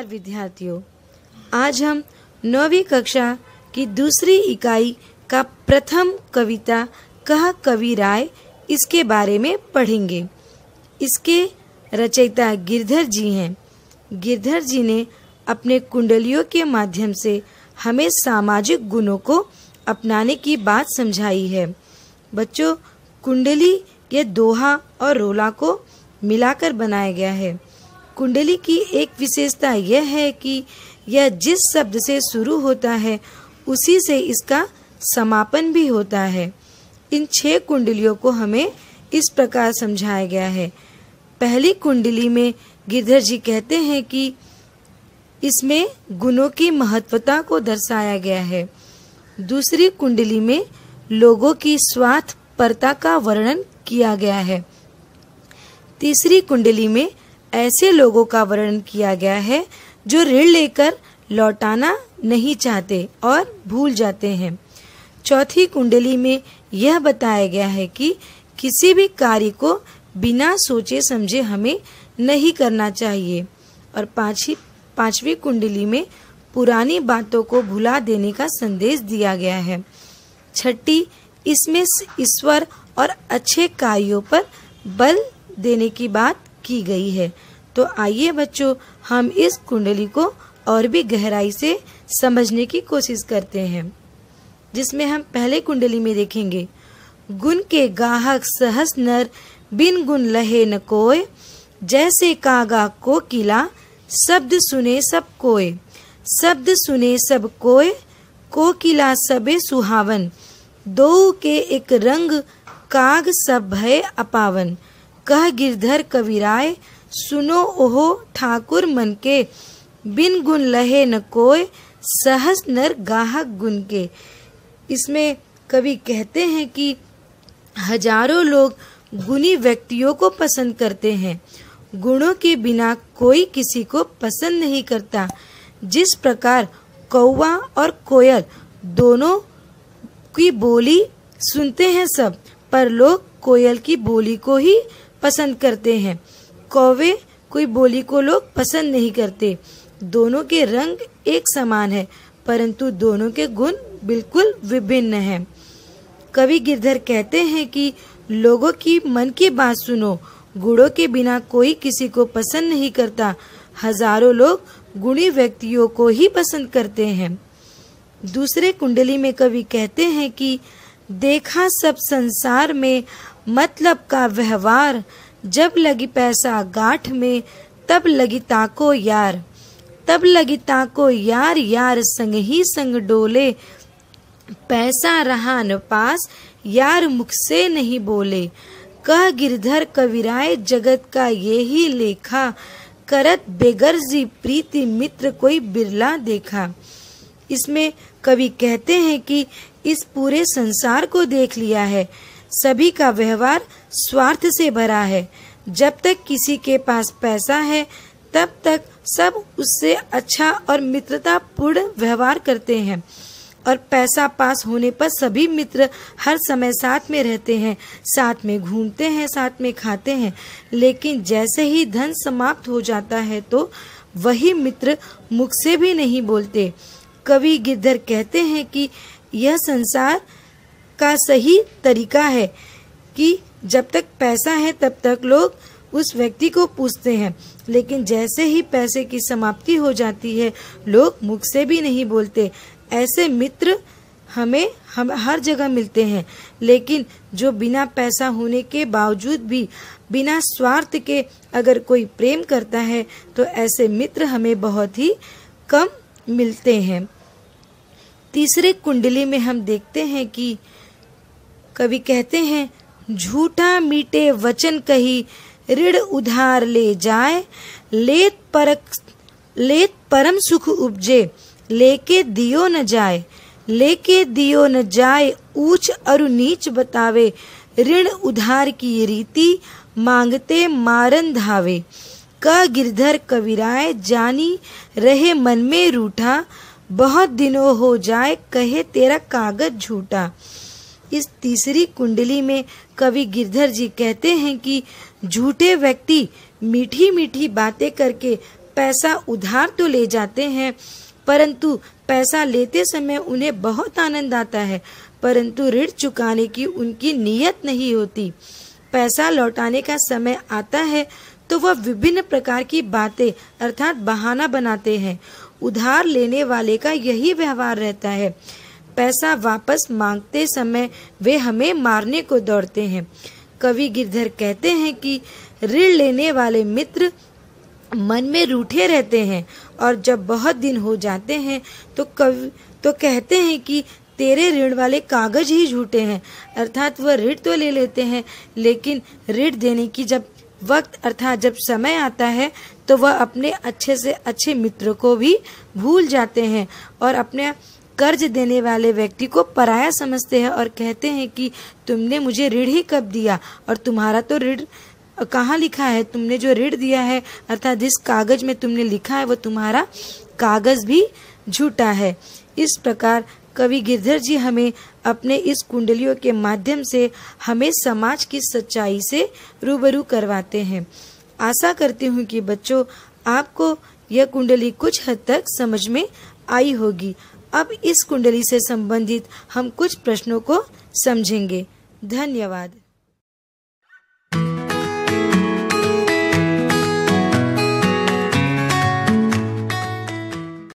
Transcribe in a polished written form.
नमस्कार विद्यार्थियों, आज हम 9वीं कक्षा की दूसरी इकाई का प्रथम कविता कह कविराय इसके बारे में पढ़ेंगे। इसके रचयिता गिरधर जी हैं। गिरधर जी ने अपने कुंडलियों के माध्यम से हमें सामाजिक गुणों को अपनाने की बात समझाई है। बच्चों, कुंडली ये दोहा और रोला को मिलाकर बनाया गया है। कुंडली की एक विशेषता यह है कि यह जिस शब्द से शुरू होता है उसी से इसका समापन भी होता है। इन 6 कुंडलियों को हमें इस प्रकार समझाया गया है। पहली कुंडली में गिरधर जी कहते हैं कि इसमें गुणों की महत्वता को दर्शाया गया है। दूसरी कुंडली में लोगों की स्वार्थपरता का वर्णन किया गया है। तीसरी कुंडली में ऐसे लोगों का वर्णन किया गया है जो ऋण लेकर लौटाना नहीं चाहते और भूल जाते हैं। चौथी कुंडली में यह बताया गया है कि किसी भी कार्य को बिना सोचे समझे हमें नहीं करना चाहिए। और पांचवी कुंडली में पुरानी बातों को भुला देने का संदेश दिया गया है। छठी, इसमें ईश्वर और अच्छे कार्यों पर बल देने की बात की गई है। तो आइए बच्चों, हम इस कुंडली को और भी गहराई से समझने की कोशिश करते हैं, जिसमें हम पहले कुंडली में देखेंगे, गुण के गाहक सहस नर, बिन गुण लहे न कोय, जैसे कागा को किला, शब्द सुने सब कोय, शब्द सुने सब कोय, को किला सबे सुहावन, दो के एक रंग, काग सब भय अपावन, कह गिरधर कविराय, सुनो ओहो ठाकुर मन के, बिन गुण लहे न कोय, सहस नर गाहक गुण के। इसमें कवि कहते हैं कि हजारों लोग गुणी व्यक्तियों को पसंद करते हैं, गुणों के बिना कोई किसी को पसंद नहीं करता। जिस प्रकार कौवा और कोयल दोनों की बोली सुनते हैं सब, पर लोग कोयल की बोली को ही पसंद करते हैं, कौवे कोई बोली को लोग पसंद नहीं करते। दोनों के रंग एक समान है, परंतु दोनों के गुण बिल्कुल विभिन्न हैं। कवि गिरधर कहते हैं कि लोगों की मन की बात सुनो, गुणों के बिना कोई किसी को पसंद नहीं करता। हजारों लोग गुणी व्यक्तियों को ही पसंद करते हैं। दूसरे कुंडली में कवि कहते हैं कि देखा सब संसार में मतलब का व्यवहार, जब लगी पैसा गांठ में तब लगी ताको यार, तब लगी ताको यार, यार संग ही संग डोले, पैसा रहा न पास यार मुख से नहीं बोले, कह गिरधर कविराय जगत का ये ही लेखा, करत बेगर्जी प्रीति मित्र कोई बिरला देखा। इसमें कवि कहते हैं कि इस पूरे संसार को देख लिया है, सभी का व्यवहार स्वार्थ से भरा है। जब तक किसी के पास पैसा है तब तक सब उससे अच्छा और मित्रतापूर्ण व्यवहार करते हैं, और पैसा पास होने पर सभी मित्र हर समय साथ में रहते हैं, साथ में घूमते हैं, साथ में खाते हैं। लेकिन जैसे ही धन समाप्त हो जाता है तो वही मित्र मुख से भी नहीं बोलते। कवि गिरधर कहते हैं कि यह संसार का सही तरीका है कि जब तक पैसा है तब तक लोग उस व्यक्ति को पूछते हैं, लेकिन जैसे ही पैसे की समाप्ति हो जाती है लोग मुख से भी नहीं बोलते। ऐसे मित्र हमें हर जगह मिलते हैं, लेकिन जो बिना पैसा होने के बावजूद भी बिना स्वार्थ के अगर कोई प्रेम करता है तो ऐसे मित्र हमें बहुत ही कम मिलते हैं। तीसरे कुंडली में हम देखते हैं कि कवि कहते हैं, झूठा मीठे वचन कही, ऋण उधार ले जाए, लेत परम सुख उपजे, लेके दियो न जाए, लेके दियो न जाए, ऊंच अरु नीच बतावे, ऋण उधार की रीति, मांगते मारन धावे, कह गिरधर कविराय जानी रहे मन में रूठा, बहुत दिनों हो जाए कहे तेरा कागज झूठा। इस तीसरी कुंडली में कवि गिरधर जी कहते हैं कि झूठे व्यक्ति मीठी मीठी बातें करके पैसा उधार तो ले जाते हैं, परंतु पैसा लेते समय उन्हें बहुत आनंद आता है, परंतु ऋण चुकाने की उनकी नीयत नहीं होती। पैसा लौटाने का समय आता है तो वह विभिन्न प्रकार की बातें अर्थात बहाना बनाते हैं। उधार लेने वाले का यही व्यवहार रहता है। पैसा वापस मांगते समय वे हमें मारने को दौड़ते हैं। कवि गिरधर कहते हैं कि ऋण लेने वाले मित्र मन में रूठे रहते हैं और जब बहुत दिन हो जाते हैं तो कहते हैं कि तेरे ऋण वाले कागज ही झूठे हैं, अर्थात वह ऋण तो ले लेते हैं लेकिन ऋण देने की जब वक्त अर्थात जब समय आता है तो वह अपने अच्छे से अच्छे मित्र को भी भूल जाते हैं और अपने कर्ज देने वाले व्यक्ति को पराया समझते हैं और कहते हैं कि तुमने मुझे ऋण ही कब दिया और तुम्हारा तो ऋण कहाँ लिखा है, तुमने जो ऋण दिया है अर्थात जिस कागज में तुमने लिखा है वो तुम्हारा कागज भी झूठा है। इस प्रकार कवि गिरधर जी हमें अपने इस कुंडलियों के माध्यम से हमें समाज की सच्चाई से रूबरू करवाते हैं। आशा करती हूँ कि बच्चों आपको यह कुंडली कुछ हद तक समझ में आई होगी। अब इस कुंडली से संबंधित हम कुछ प्रश्नों को समझेंगे। धन्यवाद।